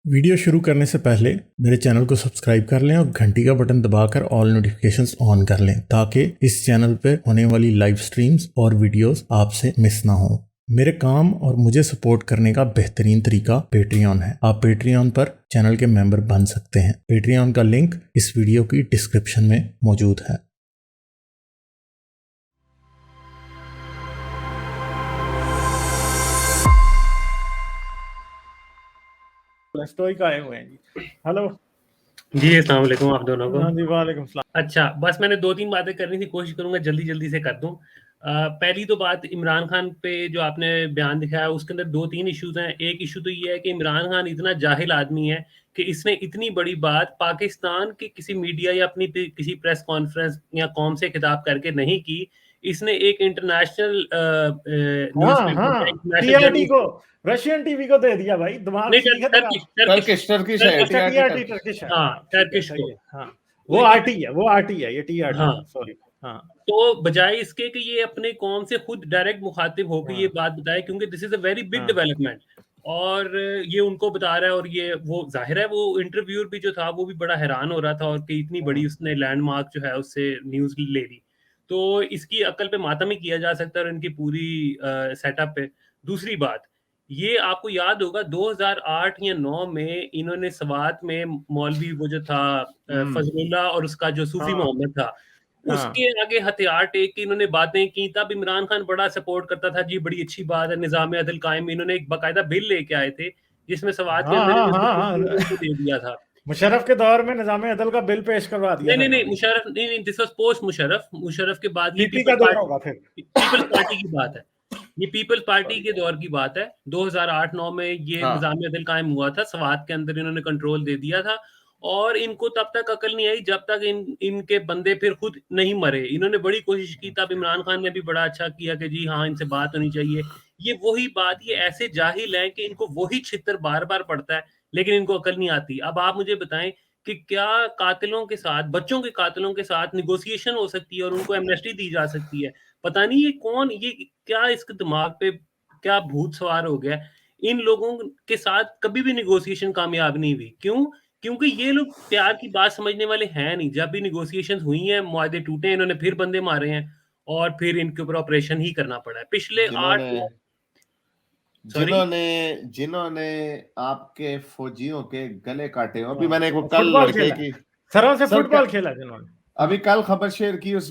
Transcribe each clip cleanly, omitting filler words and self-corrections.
Video शुरू करने से पहले मेरे चैनल को सब्सक्राइब कर लें और घंटी का बटन दबाकर ऑल नोटिफिकेशंस ऑन कर लें ताकि इस चैनल पे होने वाली लाइव स्ट्रीम्स और वीडियोस आपसे मिस ना हो। मेरे काम और मुझे सपोर्ट करने का बेहतरीन तरीका पेट्रियन है। आप पेट्रियन पर चैनल के मेंबर बन सकते हैं। पेट्रियन का लिंक इस वीडियो की डिस्क्रिप्शन में मौजूद है। स्टोइक आए हुए हैं जी। हेलो जी, अस्सलाम वालेकुम आप दोनों को। हाँ जी, वालेकुम सलाम। अच्छा, बस मैंने 2-3 बातें करनी थी, कोशिश करूँगा जल्दी-जल्दी से कर दूँ। पहली तो बात इमरान खान पे जो आपने बयान दिखाया उसके अंदर 2-3 इश्यूज़ हैं। एक इश्यू तो ये है कि इमरान खान इतना जाहिल आदमी है कि इसने इतनी बड़ी बात पाकिस्तान के किसी मीडिया या अपनी किसी प्रेस कॉन्फ्रेंस या कौम से खिताब करके नहीं की। इसने एक इंटरनेशनल न्यूज़पेपर या इंटरनेशनल टीआरटी जर्नलिस्ट को रशियन टीवी को दे दिया भाई। दिमाग नहीं ठीक है तेरा? टर्किश है अच्छा टीआरटी टर्किश। टर्किश है। हाँ, ठीक है, टर्किश सही को। है। हाँ वो आरटी है ये टीआरटी। हाँ। सॉरी। हाँ तो बजाय इसके कि ये अपने कौम से खुद डायरेक्ट मुखातिब होकर ये बात बताए, क्योंकि this is a very big development और ये उनको बता रहा है। और ये वो जाहिर है वो इंटरव्यूअर भी जो था वो भी बड़ा हैरान हो रहा था और कि इतनी बड़ी उसने लैंडमार्क जो है उससे न्यूज ले ली। तो इसकी अकल पे मातम ही किया जा सकता है और इनकी पूरी सेटअप पे। दूसरी बात, ये आपको याद होगा 2008 या 9 में इन्होंने सवात में मौलवी वो जो था फजलुल्लाह और उसका जो सूफी मोहम्मद था उसके आगे हथियार टेक के इन्होंने बातें की। तब इमरान खान बड़ा सपोर्ट करता था, जी बड़ी अच्छी बात है, निज़ाम अदल कायम। इन्होंने एक बाकायदा बिल लेके आए थे जिसमें सवात के अंदर इन्होंने को दे दिया था। मुशर्रफ के दौर में निज़ाम अदल का बिल पेश करवा दिया। नहीं, मुशर्रफ नहीं, दिस वाज पोस्ट मुशर्रफ के बाद ये पीपी का दौर होगा फिर। पीपल्स पार्टी की बात है। ये पीपल्स पार्टी के दौर की बात है। 2008-9 में ये निज़ाम अदल कायम हुआ था, सवात के अंदर इन्होंने कंट्रोल दे दिया था और इनको तब तक अकल नहीं आई जब तक इनके बंदे फिर खुद नहीं मरे। इन्होंने बड़ी कोशिश की, तब इमरान खान ने भी बड़ा अच्छा किया कि जी हाँ इनसे बात होनी चाहिए। ये वही बात, ये ऐसे जाहिल हैं कि इनको वही छितर बार-बार पड़ता है लेकिन इनको अकल नहीं आती। अब आप मुझे बताएं कि क्या कातिलों के साथ, बच्चों के कातिलों के साथ नेगोशिएशन हो सकती है और उनको एमनेस्टी दी जा सकती है? पता नहीं ये कौन, ये क्या इसके दिमाग पे क्या भूत सवार हो गया। इन लोगों के साथ कभी भी नेगोशिएशन कामयाब नहीं हुई। क्यों? क्योंकि ये लोग प्यार की बात समझने वाले हैं नहीं। जब भी नेगोशिएशंस हुई हैं, मुआहदे टूटे, इन्होंने फिर बंदे मारे हैं और फिर इनके ऊपर ऑपरेशन ही करना पड़ा है। पिछले 8 जिन्होंने आपके फौजियों के गले काटे। अभी मैंने एक कल फुटबॉल लड़के की सरों से फुटबॉल खेला जिन्होंने। अभी कल खबर शेयर की उस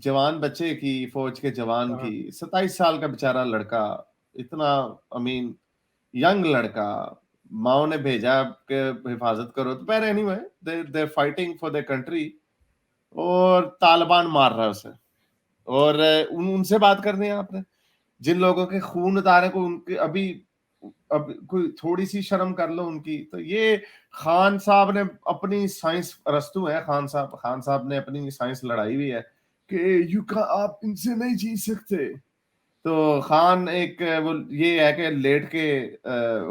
जवान बच्चे की, फौज के जवान की, 27 साल का बेचारा लड़का, इतना अमीन यंग लड़का, माओ ने भेजा कि हिफाजत करो। तो पर anyway they fighting for their country और तालिबान मार रहा है उसे। और उनसे बात करनी है आपने, जिन लोगों के खून उतारे को उनके अभी अब कोई थोड़ी सी शर्म कर लो उनकी। तो ये खान साहब ने अपनी साइंस, अरस्तू है खान साहब ने अपनी साइंस लड़ाई हुई है कि आप इनसे नहीं जीत सकते। तो खान एक वो ये है कि लेट के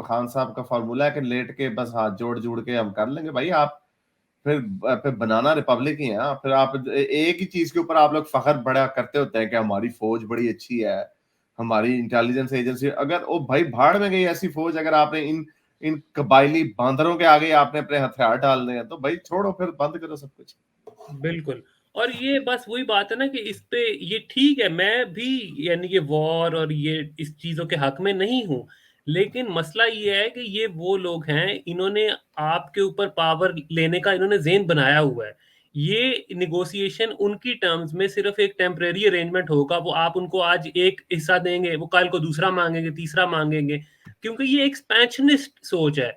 खान साहब का फॉर्मूला है कि लेट के बस हाथ जोड़ जोड़ के हम कर लेंगे भाई। आप फिर बनाना रिपब्लिक ही है। फिर आप एक ही चीज के ऊपर आप लोग फखर बड़ा करते होते हैं कि हमारी फौज बड़ी अच्छी है, हमारी इंटेलिजेंस एजेंसी। अगर वो भाई भाड़ में गई ऐसी फौज, अगर आपने इन इन कबायली बांदरों के आगे आपने अपने हथियार डालने हैं तो भाई छोड़ो, फिर बंद करो सब कुछ। बिल्कुल। और ये बस वही बात है ना कि इस पे ये ठीक है, मैं भी यानी कि वॉर और ये इस चीज़ों के हक में नहीं हूँ। लेकिन मसला ये है कि ये वो लोग हैं, इन्होंने आपके ऊपर पावर लेने का इन्होंने ज़ेन बनाया हुआ है। ये नेगोशिएशन उनकी टर्म्स में सिर्फ़ एक टेम्परेरी अरेंजमेंट होगा। वो आप उनको आज एक हिस्सा देंगे, वो कल को दूसरा माँगेंगे, तीसरा माँगेंगे, क्योंकि ये एक्सपेंशनिस्ट सोच है।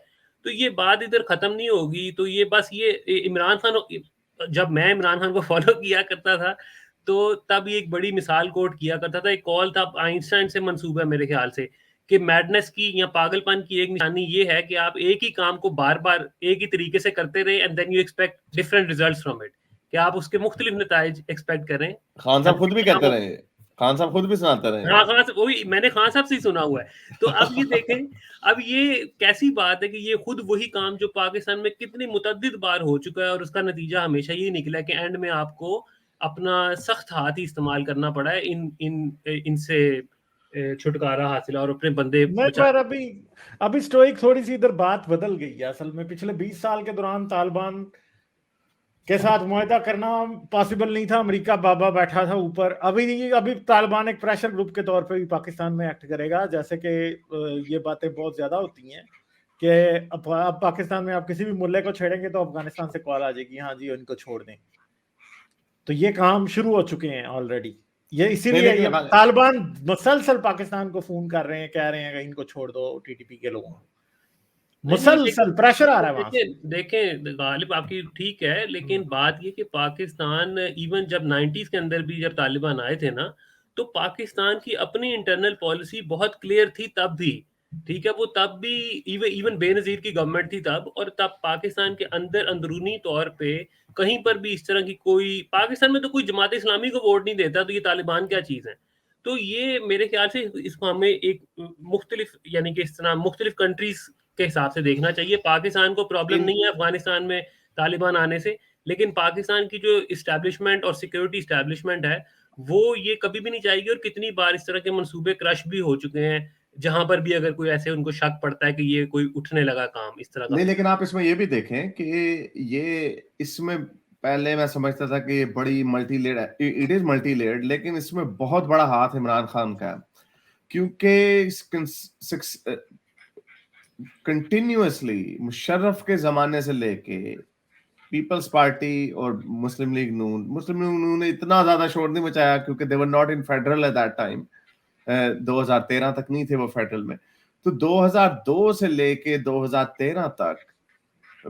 तो ये बात इधर ख़त्म नहीं होगी। तो ये बस ये इमरान खान, जब मैं इमरान खान को फॉलो किया करता था तो तब ये एक बड़ी मिसाल कोट किया करता था। एक कॉल था आइंस्टाइन से मंसूब है मेरे ख्याल से, कि मैडनेस की या पागलपन की एक निशानी ये है कि आप एक ही काम को बार-बार एक ही तरीके से करते रहे and then you expect different results from it, कि आप उसके मुख्तलिफ नताइज एक्सपेक्ट करें। खान साहब खुद भी कहते रहे, खान साहब खुद भी सुनाते रहे। हाँ, खान साहब, वही मैंने खान साहब से ही सुना हुआ है। तो अब ये देखें, अब ये कैसी बात है कि ये खुद वही काम जो पाकिस्तान में कितनी मुतअद्दिद बार हो चुका है और उसका नतीजा हमेशा ये निकला है कि एंड में आपको अपना सख्त हाथ ही इस्तेमाल करना पड़ा है इन इन इनसे छुटकारा हासिल और अपने बंदे नहीं, बचा। पर अभी स्टोइक थोड़ी सी इधर बात बदल गई है असल में। पिछले 20 साल के दौरान तालिबान के साथ मुआहदा करना पॉसिबल नहीं था, अमेरिका बाबा बैठा था ऊपर। अभी तालिबान एक प्रेशर ग्रुप के तौर पे भी पाकिस्तान में एक्ट करेगा, जैसे कि ये बातें बहुत ज्यादा होती हैं कि अब पाकिस्तान में आप किसी भी मुल्ले को छेड़ेंगे तो अफगानिस्तान से कॉल आ जाएगी, हाँ जी इनको छोड़ दें। तो ये काम शुरू हो चुके हैं ऑलरेडी। ये इसीलिए ये तालिबान मुसलसल पाकिस्तान को फोन कर रहे हैं, कह रहे हैं कि इनको छोड़ दो टीटीपी के लोगों को, मुसलसल प्रेशर आ रहा है वहां से। देखें गालिब आपकी ठीक है, लेकिन बात ये कि पाकिस्तान इवन जब 90s के अंदर भी जब तालिबान आए थे ना, तो पाकिस्तान की अपनी इंटरनल पॉलिसी बहुत क्लियर थी तब भी, ठीक है। वो तब भी इवन बेनजीर की गवर्नमेंट थी तब, और तब पाकिस्तान के अंदर अंदरूनी तौर पे कहीं पर भी इस तरह की कोई, पाकिस्तान में तो कोई जमात इस्लामी को वोट नहीं देता, तो ये तालिबान क्या चीज है। तो ये मेरे ख्याल से इसको हमें एक मुख्तलिफ यानी कि इस तरह मुख्तलिफ कंट्रीज के हिसाब से देखना चाहिए। पाकिस्तान को प्रॉब्लम नहीं है अफगानिस्तान में तालिबान आने से, लेकिन पाकिस्तान की जो इस्टेब्लिशमेंट और सिक्योरिटी इस्टेब्लिशमेंट है वो ये कभी भी नहीं चाहेगी। और कितनी बार इस तरह के मंसूबे क्रश भी हो चुके हैं, जहां पर भी अगर कोई ऐसे उनको शक पड़ता है कि ये कोई उठने लगा काम इस तरह का। नहीं, लेकिन आप इसमें ये भी देखें कि ये इसमें पहले मैं समझता था कि ये बड़ी मल्टी लेयर्ड है, इट इज मल्टी लेयर्ड, लेकिन इसमें बहुत बड़ा हाथ इमरान खान का है, क्योंकि कंटिन्यूअसली मुशर्रफ के जमाने से लेके पीपल्स पार्टी और मुस्लिम लीग नून ने इतना ज्यादा शोर नहीं मचाया, क्योंकि they were not in federal at that time. 2013 तक नहीं थे वो फेडरल में। तो 2002 से लेके 2013 तक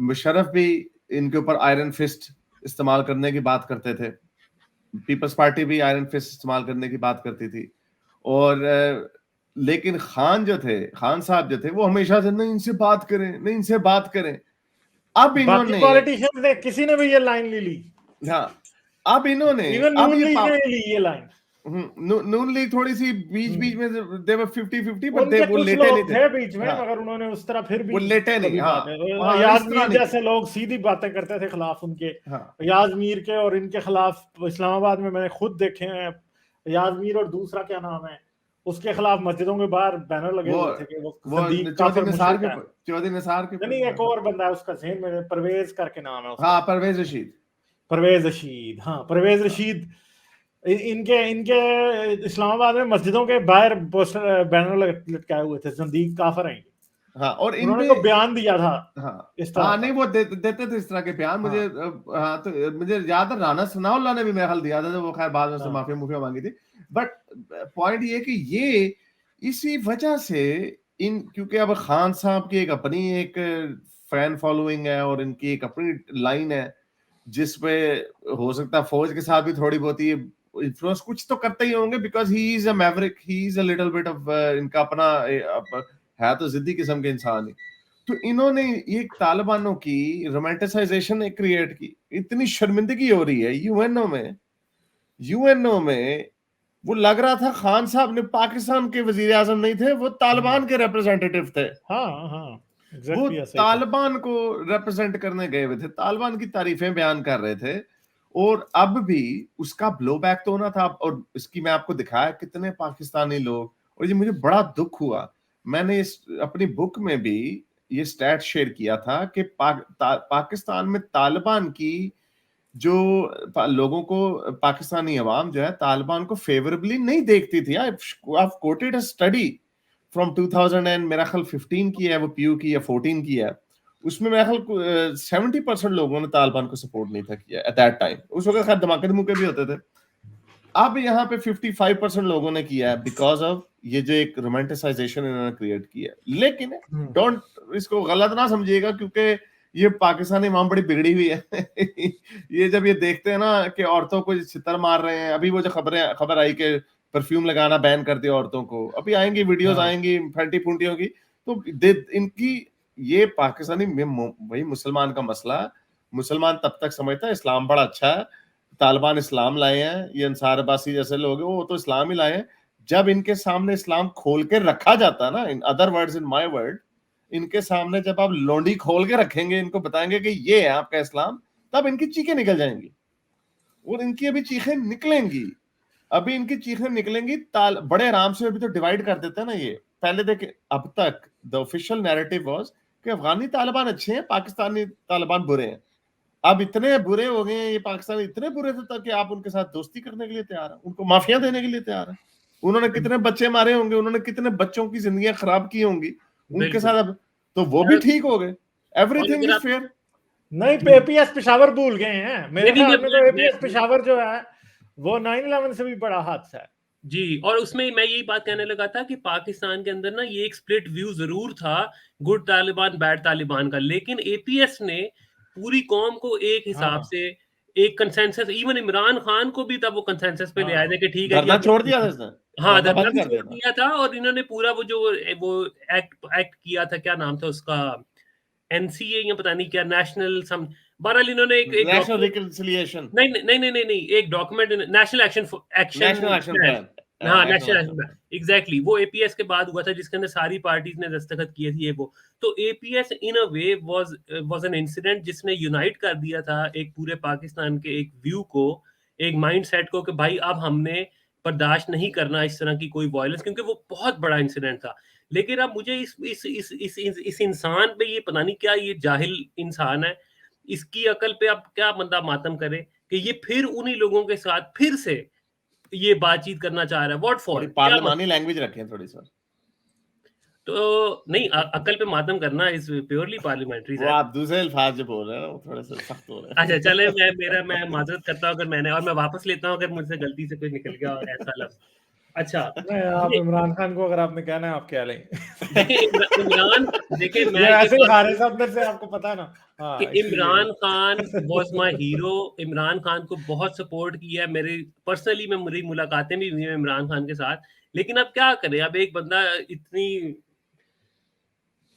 मुशर्रफ भी इनके ऊपर आयरन फिस्ट इस्तेमाल करने की बात करते थे, पीपल्स पार्टी भी आयरन फिस्ट इस्तेमाल करने की बात करती थी। और लेकिन खान साहब जो थे वो हमेशा से नहीं इनसे बात करें। अब इन्होंने पॉलिटिशियंस ने किसी ने भी ये लाइन ले ली। हाँ, अब इन्होंने नून लीग ने ली ये लाइन। नून लीग थोड़ी सी बीच में दे वर 50-50, बट उनके वो कुछ लेटे नहीं लोग थे बीच में, हाँ, मगर उन्होंने उस तरह फिर भी वो लेटे नहीं। हाँ, याज मीर जैसे लोग सीधी बातें करते थे खिलाफ उनके। हाँ, याज मीर के और इनके खिलाफ इस्लामाबाद में मैंने खुद देखे हैं। याज मीर और दूसरा क्या नाम है उसके खिलाफ मस्जिदों के बाहर बैनर लगे हुए थे कि वो चौधरी निसार के नहीं, एक और बंदा है उसका ज़हन में, परवेज करके नाम है उसका। हाँ, परवेज रशीद। हाँ, परवेज रशीद। इनके इस्लामाबाद में मस्जिदों के बाहर पोस्टर बैनर लटकाए हुए थे, ज़ंदीक काफिर हैं। हाँ, और इन्होंने तो बयान दिया था। हाँ, इस तरह नहीं वो देते थे इस तरह के बयान। मुझे हाँ, तो मुझे याद है राना सनाउल्लाह ने भी मेरा हल दिया था, तो वो खैर बाद में माफी मांगी थी। बट पॉइंट ये कि ये इसी वजह से क्योंकि अब खान साहब की एक अपनी एक फैन फॉलोइंग है और इनकी एक अपनी लाइन है, जिसपे हो सकता है फौज के साथ भी थोड़ी बहुत ही इन्फ्लुएंस कुछ तो करते ही होंगे, because he is a Maverick, he is a little bit of इनका अपना है तो जिद्दी किस्म के इंसान ही। तो इन्होंने ये तालिबानों की रोमांटिसाइजेशन क्रिएट की, इतनी शर्मिंदगी हो रही है यूएनओ में वो लग रहा था खान साहब ने पाकिस्तान के वजीर आजम नहीं थे, वो तालिबान के रिप्रेजेंटेटिव थे। हाँ, वो तालिबान को रिप्रेजेंट करने गए हुए थे, तालिबान की तारीफें बयान कर रहे थे। और अब भी उसका ब्लो बैक तो होना था। और इसकी मैं आपको दिखाया कितने पाकिस्तानी लोग, और ये मुझे बड़ा दुख हुआ। मैंने अपनी बुक में भी ये स्टैट शेयर किया था कि पाकिस्तान में तालिबान की जो लोगों को, पाकिस्तानी अवाम जो है तालिबान को फेवरेबली नहीं देखती थी। I quoted a study from 2000 and मेरा ख्याल 15 की है वो, पीयू की या 14 की है। उसमें मेरा ख्याल 70% लोगों ने तालिबान को सपोर्ट नहीं था किया एट दैट टाइम। उस वक्त खैर धमाके धमूके भी होते थे। अब यहाँ पे 55% लोगों ने किया है, बिकॉज ऑफ ये जो एक रोमांटिसाइजेशन इन्होंने क्रिएट किया। लेकिन डोंट इसको गलत ना समझिएगा, क्योंकि ये पाकिस्तानी मां बड़ी बिगड़ी हुई है। ये जब ये देखते हैं ना कि औरतों को छितर मार रहे हैं, अभी वो जो खबर आई कि परफ्यूम लगाना बैन कर दिया औरतों को, अभी आएंगी वीडियोस आएंगी फैंटी फूंटियों की। तो इनकी ये पाकिस्तानी वही मुसलमान का मसला, मुसलमान तब तक समझता है इस्लाम बड़ा अच्छा है, तालिबान इस्लाम लाए हैं, ये अंसार अब्बासी जैसे लोग हैं वो तो इस्लाम ही लाए हैं। जब इनके सामने इस्लाम खोल के रखा जाता ना, in other words in my word, इनके सामने जब आप लोंडी खोल के रखेंगे, इनको बताएंगे कि ये है आपका इस्लाम, तब इनकी चीखें निकल जाएंगी। और इनकी अभी चीखें निकलेंगी। अभी इनकी चीखें निकलेंगी बड़े आराम से। अभी तो डिवाइड कर देते हैं ना ये। पहले देखे, अब तक द ऑफिशियल नैरेटिव वाज कि अफगानी तालिबान अच्छे हैं, पाकिस्तानी तालिबान बुरे हैं। अब इतने बुरे हो गए हैं ये पाकिस्तानी, इतने बुरे थे तक कि आप उनके साथ दोस्ती करने के लिए तैयार हैं, उनको माफिया देने के लिए तैयार हैं। उन्होंने कितने बच्चे मारे होंगे, उन्होंने कितने बच्चों की जिंदगियां खराब की होंगी उनके बिल्कुल। साथ। अब तो वो भी ठीक हो गए। और एवरीथिंग अगर इज आप फेयर। नहीं, एपीएस पेशावर भूल गए हैं मेरे नहीं, ख्याल में। तो एपीएस मैं पेशावर जो है वो 9/11 से भी बड़ा हादसा है। जी, और उसमें मैं यही बात कहने लगा था कि पाकिस्तान के अंदर ना ये एक स्प्लिट व्यू ज़रूर था, गुड तालिबान, बैड तालिबान का, लेकिन एपीएस ने पूरी कौम को एक हिसाब हाँ, से एक कंसेंसस, इवन इमरान खान को भी तब वो कंसेंसस पे ले आए हाँ, थे कि ठीक है जी, धरना अब छोड़ दिया था इसने, हाँ, धरना धरना बंद भी कर छोड़ दिया था। दिया था और इन्होंने पूरा वो एक्ट किया था, क्या नाम था उसका, एनसीए या पता नहीं क्या, नेशनल सम, बहरहाल इन्होंने एक नेशनल डॉक्यूमेंट, रिकंसिलिएशन, नहीं, एक document, national action national action plan, plan, हाँ, national national action action plan, plan. Exactly, वो एपीएस के बाद हुआ था जिसके अंदर सारी पार्टीज ने दस्तखत किए थे, ये वो। तो APS in a way was an incident जिसने यूनाइट कर दिया था एक पूरे पाकिस्तान के एक व्यू को, एक माइंडसेट को, कि भाई अब हमने बर्दाश्त नहीं करना इस तरह की कोई वायलेंस, क्योंकि वो बहुत बड़ा इंसिडेंट था। लेकिन अब मुझे इस इंसान पे, ये पता नहीं क्या, ये जाहिल इंसान है, इसकी अकल पे अब क्या बंदा मातम करे कि ये फिर उन्हीं लोगों के साथ फिर से ये बातचीत करना चाह रहा है, व्हाट फॉर, थोड़ी क्या पार्लिमानी मतलब? लैंग्वेज रखें थोड़ी सर। तो नहीं, अकल पे मातम करना इज प्योरली पार्लियामेंट्री वो सर। आप दूसरे अल्फाज जो बोल रहे हैं ना, वो थोड़े से सख्त हो रहे अच्छा, चले, हैं। मैं माजरत करता हूँ अगर मैंने, और मैं वापस लेता हूँ अगर मुझसे गलती से कुछ निकल गया और ऐसा लफ्ज। अच्छा, नहीं, आप ये इमरान खान को अगर आपने कहना है आप कह लें। देखिए, इमरान, देखिए ये मैं ये ऐसे ही बात हारिस अंदर से आपको पता है ना। कि हाँ, इसलिए। Imran Khan was my hero, Imran Khan को बहुत सपोर्ट किया है, मेरे पर्सनली में मेरी मुलाकातें भी हुई हैं इमरान खान के साथ, लेकिन अब क्या करें, अब एक बंदा इतनी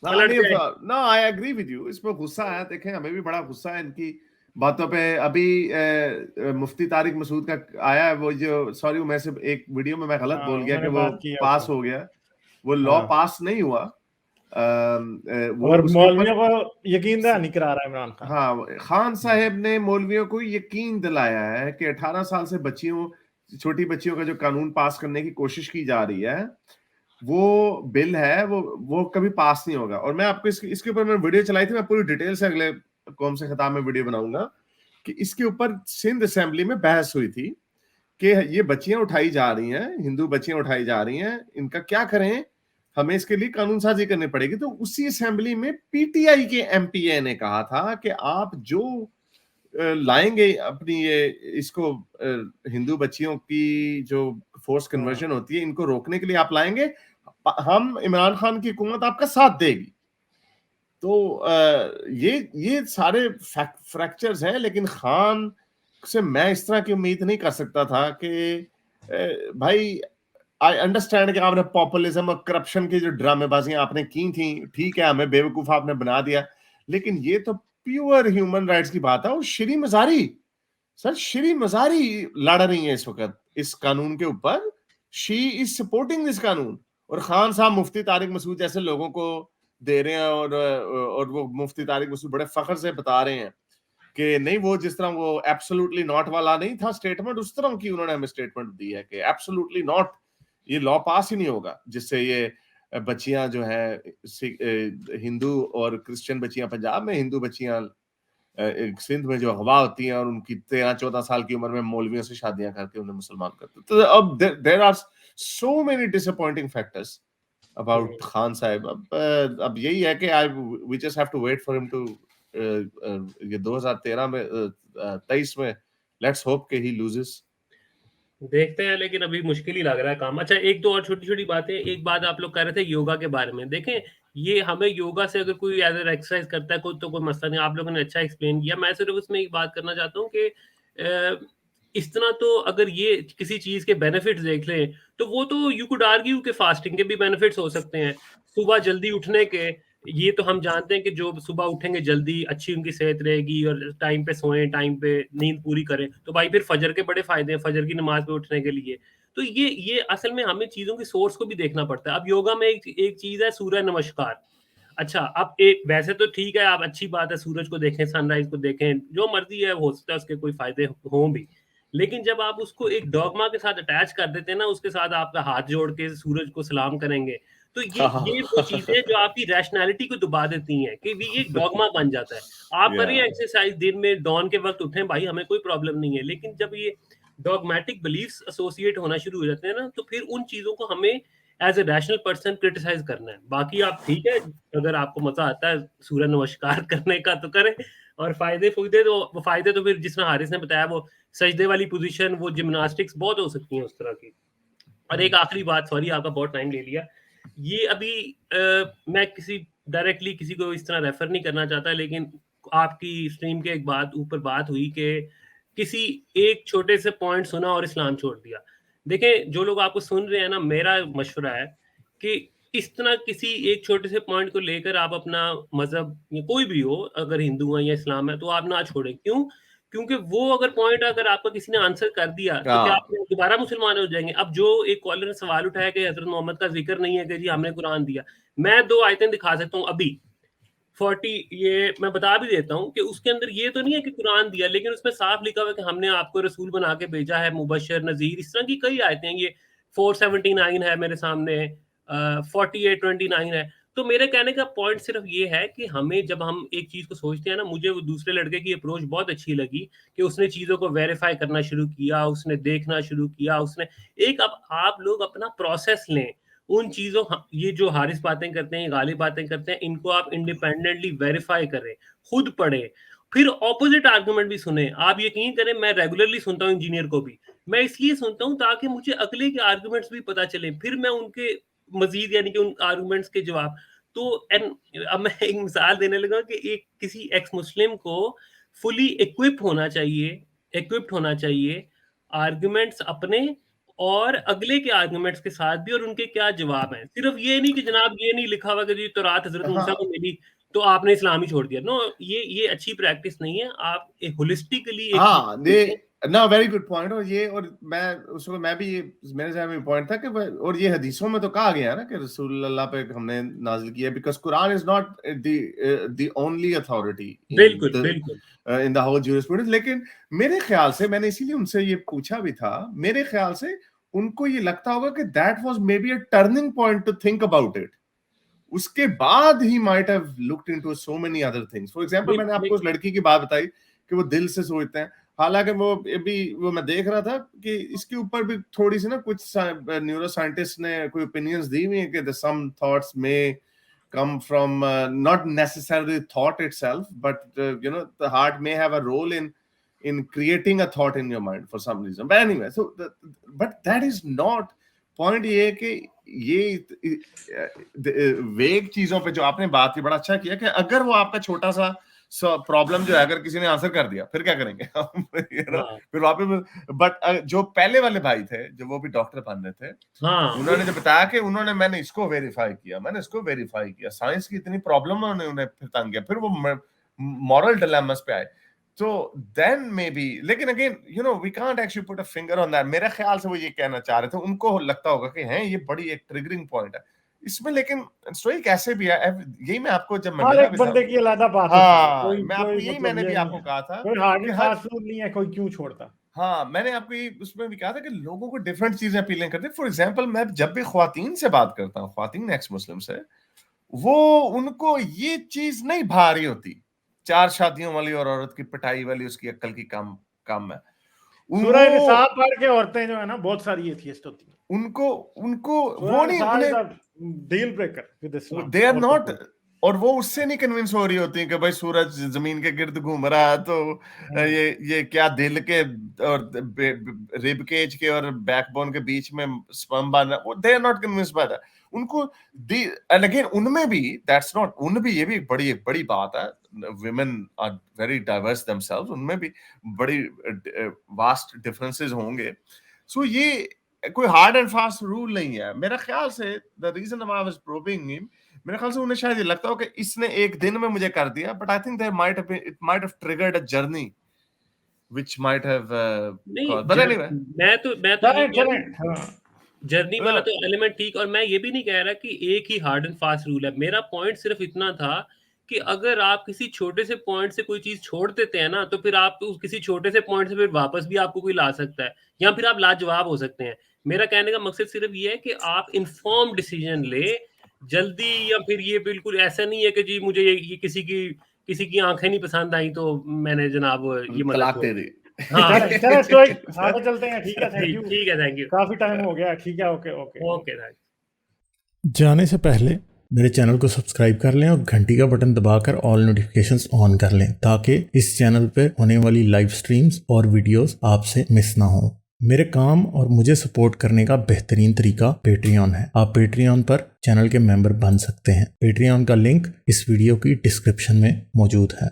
पलट जाए। No, I agree with you. इसमें गुस्सा है, देखें हमें भी बड़ा गुस्सा है इनकी बातों पे। अभी मुफ्ती तारिक मसूद का आया है वो, जो सॉरी मैं से एक वीडियो में मैं गलत हाँ, बोल गया उन्होंने कि वो बात की है पास उसमें। हो गया। वो लॉ हाँ, पास नहीं हुआ। वो और उसके ऊपर, मौलवियों को यकीन नहीं करा रहा इमरान खान। हाँ, खान साहब ने मौलवियों को यकीन दिलाया है कि 18 साल से बच्चियों, छोटी बच्चियों का जो कानून पास करने की कोशिश की जा रही है, वो बिल है, वो कभी पास नहीं होगा। और मैं आपको इसके ऊपर मैं वीडियो चलाई थी, मैं पूरी डिटेल से अगले कौम से खिताब में वीडियो बनाऊंगा कि इसके ऊपर सिंध असेंबली में बहस हुई थी कि ये बच्चियां उठाई जा रही हैं, हिंदू बच्चियां उठाई जा रही हैं, इनका क्या करें, हमें इसके लिए कानून साजी करनी पड़ेगी। तो उसी असेंबली में पीटीआई के एमपीए ने कहा था कि आप जो लाएंगे अपनी ये, इसको हिंदू बच्चियों की जो फोर्स कन्वर्जन होती है, इनको रोकने के लिए आप लाएंगे, हम इमरान खान की हुकूमत आपका साथ देगी। तो ये सारे फ्रैक्चर्स हैं, लेकिन खान से मैं इस तरह की उम्मीद नहीं कर सकता था कि भाई, आई अंडरस्टैंड कि आपने पॉपुलिज्म और करप्शन की जो ड्रामेबाजियां आपने की थी, ठीक है, हमें बेवकूफ आपने बना दिया, लेकिन ये तो प्योर ह्यूमन राइट्स की बात है। और श्री मजारी, सर श्री मजारी लड़ रही है इस वक्त इस कानून के ऊपर। शी इज सपोर्टिंग दिस कानून, और खान साहब मुफ्ती तारिक मसूद जैसे लोगों को दे रहे हैं, और वो मुफ्ती तारिक मसूद बड़े फख्र से बता रहे हैं कि नहीं, वो जिस तरह वो एब्सोल्युटली नॉट वाला नहीं था स्टेटमेंट, उस तरह की उन्होंने हमें स्टेटमेंट दी है कि एब्सोल्युटली नॉट, ये लॉ पास ही नहीं होगा जिससे ये बच्चियां जो है, हिंदू और क्रिश्चियन बच्चियां पंजाब में, हिंदू बच्चियां सिंध में जो हवा होती हैं, और उनकी 13-14 साल की उम्र में मौलवियों से शादियां करके उन्हें मुसलमान करते। तो अब there are so many disappointing factors about Khan साहब। अब यही है कि I we just have to wait for him to, ये 2013 में 23 में, लेट्स होप कि ही लूजेस। देखते हैं, लेकिन अभी मुश्किल ही लग रहा है काम। अच्छा, एक दो और छोटी छोटी बातें। एक बात आप लोग कह रहे थे योगा के बारे में, देखें, ये हमें योगा से अगर कोई एज एक्सरसाइज करता है कोई, तो कोई मसला नहीं, आप लोगों ने अच्छा एक्सप्लेन किया। मैं सिर्फ उसमें एक बात करना चाहता हूँ कि इस तरह तो अगर ये किसी चीज के बेनिफिट्स देख लें, तो वो तो यू कुड आर्ग्यू के फास्टिंग के भी बेनिफिट्स हो सकते हैं, सुबह जल्दी उठने के। ये तो हम जानते हैं कि जो सुबह उठेंगे जल्दी, अच्छी उनकी सेहत रहेगी, और टाइम पे सोएं, टाइम पे नींद पूरी करें, तो भाई फिर फजर के बड़े फायदे हैं फजर की नमाज पे उठने के लिए। तो ये असल में हमें चीजों की सोर्स को भी देखना पड़ता है। अब योगा में एक चीज है सूर्य नमस्कार। अच्छा, अब एक वैसे तो ठीक है, आप अच्छी बात है सूरज को देखें, सनराइज को देखें, जो मर्जी है, हो सकता है उसके कोई फायदे हों भी, लेकिन जब आप उसको एक डॉगमा के साथ अटैच कर देते हैं ना, उसके साथ आपका हाथ जोड़ के सूरज को सलाम करेंगे, तो ये वो चीजें जो आपकी रैशनैलिटी को दबा देती हैं कि ये डॉगमा बन जाता है। आप करिए एक्सरसाइज दिन में, डॉन के वक्त उठें भाई, हमें कोई प्रॉब्लम नहीं है, लेकिन जब ये डॉगमेटिक बिलीफ्स एसोसिएट होना शुरू हो जाते हैं ना, तो फिर उन चीजों को हमें as a rational person criticise करना है। बाकी आप ठीक है, अगर आपको मजा आता है सूर्य नमस्कार करने का तो करें, और फायदे तो फिर जिस तरह हारिस ने बताया, वो सजदे वाली पोजीशन, वो जिम्नास्टिक्स बहुत हो सकती हैं उस तरह की। और एक आखिरी बात, सॉरी आपका बहुत टाइम ले लिया, ये अभी मैं डायरेक्टली किसी को इस तरह रेफर नहीं करना चाहता, लेकिन आपकी स्ट्रीम के एक ऊपर बात हुई कि किसी एक छोटे से पॉइंट सुना और इस्लाम छोड़ दिया। देखें, जो लोग आपको सुन रहे हैं ना, मेरा मशवरा है कि इस तरह किसी एक छोटे से पॉइंट को लेकर आप अपना मजहब, या कोई भी हो, अगर हिंदू है या इस्लाम है, तो आप ना छोड़ें। क्यों? क्योंकि वो अगर आपका किसी ने आंसर कर दिया, तो क्या आप दोबारा मुसलमान हो जाएंगे? अब जो एक कॉलर ने सवाल उठाया कि हजरत मोहम्मद का जिक्र नहीं है कि जी हमने कुरान दिया, मैं 2 आयतें दिखा सकता हूँ अभी 40, ये मैं बता भी देता हूँ कि उसके अंदर ये तो नहीं है कि कुरान दिया, लेकिन उसमें साफ लिखा हुआ है कि हमने आपको रसूल बना के भेजा है, मुबशर नजीर, इस तरह की कई आयतें हैं। ये 479 है मेरे सामने, 4829 है। तो मेरे कहने का पॉइंट सिर्फ ये है कि हमें, जब हम एक चीज को सोचते हैं ना, मुझे वो दूसरे लड़के की अप्रोच बहुत अच्छी लगी कि उसने चीजों को वेरीफाई करना शुरू किया, उसने देखना शुरू किया, उसने एक, अब आप लोग अपना प्रोसेस लें उन चीजों, ये जो हारिस बातें करते हैं, गालिब बातें करते हैं, इनको आप इंडिपेंडेंटली वेरीफाई करें, खुद पढ़ें, फिर ऑपोजिट आर्गुमेंट भी सुने। आप यकीन करें, मैं रेगुलरली सुनता हूँ इंजीनियर को भी, मैं इसलिए सुनता हूँ ताकि मुझे अगले के आर्गुमेंट्स भी पता चले, फिर मैं उनके मजीद, यानी कि उन आर्गुमेंट्स के जवाब। तो अब मैं एक मिसाल देने लगा कि एक किसी एक्स मुस्लिम को फुली इक्विप्ड होना चाहिए आर्गुमेंट्स अपने और अगले के आर्गुमेंट्स के साथ भी, और उनके क्या जवाब हैं। सिर्फ ये नहीं कि जनाब ये नहीं लिखा हुआ कि जी तो रात हजरत मूसा को मिली तो आपने इस्लाम ही छोड़ दिया। नो, ये अच्छी प्रैक्टिस नहीं है। आप एक होलिस्टिकली ना वेरी गुड पॉइंट। और मैं उसको, मैं भी ये मेरे ज़हन में पॉइंट था कि और ये हदीसों में तो कहा गया है ना कि रसूल अल्लाह पे हमने नाजिल किया, because Quran is not the only authority in the whole jurisprudence. लेकिन मेरे ख्याल से, मैंने इसीलिए उनसे ये पूछा भी था, मेरे ख्याल से उनको ये लगता होगा कि that was may be a turning point two think about it. उसके बाद he might have looked into so many other things. For example, मैंने आपको उस लड़की की बात बताई कि वो दिल से सोचते हैं, हालांकि वो मैं देख रहा था कि इसके ऊपर भी थोड़ी सी ना कुछ न्यूरो साइंटिस्ट ने कोई ओपिनियंस दी हुई है कि सम थॉट्स में come from not necessarily thought itself, but the heart may have a role in creating a thought in your mind for some reason. But anyway, but that is not point। ये है कि ये वेग चीजों पे जो आपने बात की, बड़ा अच्छा किया कि अगर वो आपका छोटा सा प्रॉब्लम जो है, अगर किसी ने आंसर कर दिया, फिर क्या करेंगे फिर वापस। बट जो पहले वाले भाई थे, जो वो भी डॉक्टर बन रहे थे, उन्होंने जो बताया कि मैंने इसको वेरीफाई किया, मैंने इसको वेरीफाई किया, साइंस की इतनी प्रॉब्लम उन्हें फिर तंग किया, फिर वो मॉरल डिलेमास पे आए। तो देन मे बी, लेकिन again we can't actually put a finger on that. मेरे ख्याल से वो ये कहना चाह रहे थे, उनको लगता होगा कि हैं ये बड़ी एक ट्रिगरिंग पॉइंट है इसमें। लेकिन स्टोरी कैसे भी है, यही मैं आपको, जब मैं हर एक बंदे की अलग बात है, मैं आपको यही मैंने भी आपको कहा था, कोई हार्ड एंड फास्ट रूल नहीं है, कोई क्यों छोड़ता। हाँ, मैंने आपको ये उसमें भी कहा था कि लोगों को डिफरेंट चीजें अपीलिंग करती है। फॉर एग्जांपल, मैं जब भी ख्वातीन से बात करता हूँ, ख्वातीन एक्स मुस्लिम से, वो उनको ये चीज नहीं भा रही होती, 4 शादियों वाली और औरत की पिटाई वाली उसकी अक्ल की काम है। सूरह निसा पढ़ के औरतें जो है ना, बहुत सारी एथियस्ट होती हैं, उनको वो नहीं, deal breaker with Islam, they are not, और वो उससे नहीं कन्विंस हो रही होती कि भाई सूरज जमीन के गिर्द घूम रहा है, तो ये क्या दिल के और रिब केज के और बैकबोन के बीच में स्पर्म बन रहा, they are not convinced by that. उनको एंड अगेन उनमें भी दैट्स नॉट, उन भी ये भी एक बड़ी बात है, women are very diverse themselves, उनमें भी बड़ी वास्ट डिफरेंसेस होंगे। सो ये कोई हार्ड एंड फास्ट रूल नहीं है मेरा ख्याल से। The reason I was probing him, मेरे ख्याल से उन्हें शायद ये लगता हो कि इसने एक दिन में मुझे कर दिया, but I think there might have triggered a journey which might have but anyway, मैं तो जर्नी वाला तो एलिमेंट ठीक, और मैं ये भी नहीं कह रहा कि एक ही हार्ड एंड फास्ट रूल है। मेरा पॉइंट सिर्फ इतना था कि अगर आप किसी छोटे से पॉइंट से कोई चीज छोड़ देते हैं ना, तो फिर आप उस किसी छोटे से पॉइंट से फिर वापस भी आपको कोई ला सकता है, या फिर आप लाजवाब हो सकते हैं। मेरा कहने का मकसद सिर्फ ये है कि आप इन्फॉर्म डिसीजन ले, जल्दी, या फिर ये बिल्कुल ऐसा नहीं है कि जी मुझे ये किसी की आंखें नहीं पसंद आई तो मैंने जनाब ये मतलब तलाक दे दी। हाँ चलो स्टोइक आगे चलते हैं। ठीक है, थैंक यू। ठीक है, थैंक यू। काफी टाइम हो गया। ठीक है, ओके ओके ओके, थैंक जाने से पहले मेरे चैनल को सब्सक्राइब कर लें और घंटी का बटन दबाकर ऑल नोटिफिकेशंस ऑन कर लें ताकि इस चैनल पे होने वाली लाइव स्ट्रीम्स और वीडियोस आपसे मिस ना हो। मेरे काम और मुझे सपोर्ट करने का बेहतरीन तरीका पेट्रियन है। आप पेट्रियन पर चैनल के मेंबर बन सकते हैं। पेट्रियन का लिंक इस वीडियो की डिस्क्रिप्शन में मौजूद है।